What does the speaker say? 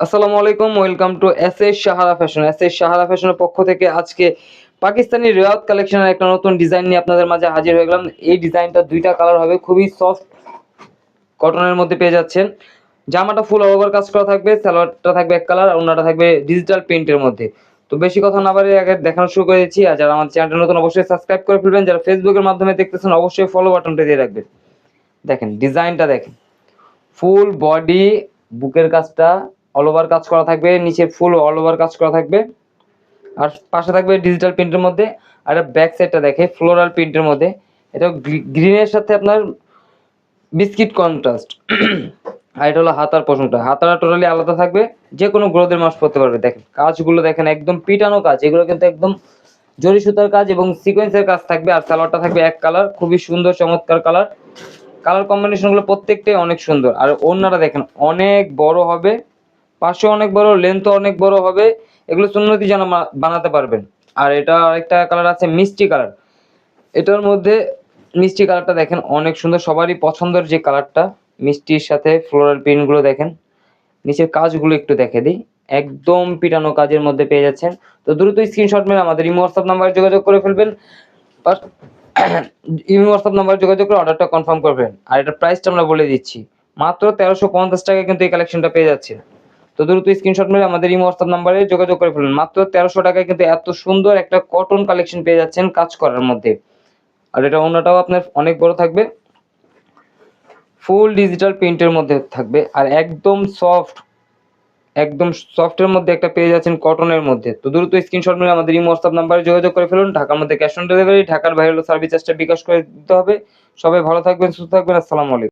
আসসালামু আলাইকুম, welcome to S Sahara fashion. S Sahara ফ্যাশনের পক্ষ থেকে আজকে পাকিস্তানি রেওয়াত কালেকশনের একটা নতুন ডিজাইন নিয়ে আপনাদের মাঝে হাজির হয়ে গেলাম। এই ডিজাইনটা দুইটা কালার হবে, খুবই সফট কটনের মধ্যে পেয়ে যাচ্ছেন। জামাটা ফুল অল ওভার কাজ করা থাকবে, সালোয়ারটা থাকবে এক কালার, অন্যটা থাকবে ডিজিটাল প্রিন্টের মধ্যে। তো বেশি কথা না বাড়িয়ে আগে দেখানো শুরু করে দিচ্ছি। আর যারা আমার চ্যানেলটা নতুন অবশ্যই সাবস্ক্রাইব করে ফেলবেন, যারা ফেসবুকের মাধ্যমে দেখতেছেন অবশ্যই ফলো বাটনটা দিয়ে রাখবেন। দেখেন ডিজাইনটা দেখেন, ফুল বডি বুকের কাজটা অল ওভার কাজ করা থাকবে, নিচে ফুল অল ওভার কাজ করা থাকবে, আর পাশে থাকবে ডিজিটাল প্রিন্টের মধ্যে। আর ব্যাক সাইডটা দেখে ফ্লোরাল প্রিন্টের মধ্যে, এটা গ্রিনের সাথে আপনার বিস্কিট কন্ট্রাস্ট। আর এটা হলো হাতার পোর্শনটা, হাতাটা টোটালি আলাদা থাকবে, যে কোনো গ্রোথের মাস পড়তে পারবে। দেখেন কাজগুলো দেখেন, একদম পিটানো কাজ, এগুলো কিন্তু একদম জরি সুতার কাজ এবং সিকোয়েন্সের কাজ থাকবে। আর সালোয়ারটা থাকবে এক কালার, খুবই সুন্দর চমৎকার কালার। কালার কম্বিনেশনগুলো প্রত্যেকটাই অনেক সুন্দর। আর ওড়নাটা দেখেন অনেক বড় হবে, পাশে অনেক বড়, লেন্থও অনেক বড় হবে, এগুলো সুন্নতি যেন বানাতে পারবেন। আর এটা আরেকটা কালার আছে মিষ্টি কালার, এটার মধ্যে মিষ্টি কালারটা দেখেন অনেক সুন্দর, সবারই পছন্দের যে কালারটা, মিষ্টির সাথে ফ্লোরাল প্রিন্টগুলো দেখেন। নিচের কাজগুলো একটু দেখে দিই, একদম পিটানো কাজের মধ্যে পেয়ে যাচ্ছেন। তো দ্রুত স্ক্রিনশট মেরে আমাদের ইমো হোয়াটসঅ্যাপ নাম্বারে যোগাযোগ করে ফেলবেন। ইমো হোয়াটসঅ্যাপ নাম্বারে যোগাযোগ করে অর্ডারটা কনফার্ম করবেন। আর এটার প্রাইসটা আমরা বলে দিচ্ছি, মাত্র 1350 টাকায় কিন্তু এই কালেকশনটা পেয়ে যাচ্ছে। তো দ্রুত স্ক্রিনশট মেরে আমাদের ইমো হোয়াটসঅ্যাপ নাম্বারে যোগাযোগ করে ফেলুন। মাত্র 1300 টাকায় কিন্তু এত সুন্দর একটা কটন কালেকশন পেয়ে যাচ্ছেন কাজ করার মধ্যে। আর এটা অন্যটাও আপনার অনেক বড় থাকবে, ফুল ডিজিটাল প্রিন্টের মধ্যে থাকবে, আর একদম সফট, একদম সফটের মধ্যে একটা পেয়ে যাচ্ছেন কটনের মধ্যে। তো দ্রুত স্ক্রিনশট মেরে আমাদের এই হোয়াটসঅ্যাপ নাম্বারে যোগাযোগ করে ফেলুন। ঢাকার মধ্যে ক্যাশ অন ডেলিভারি, ঢাকার বাইরে হলো সার্ভিস চার্জটা বিকাশ করে দিতে হবে। সবাই ভালো থাকবেন, সুস্থ থাকবেন। আসসালামু আলাইকুম।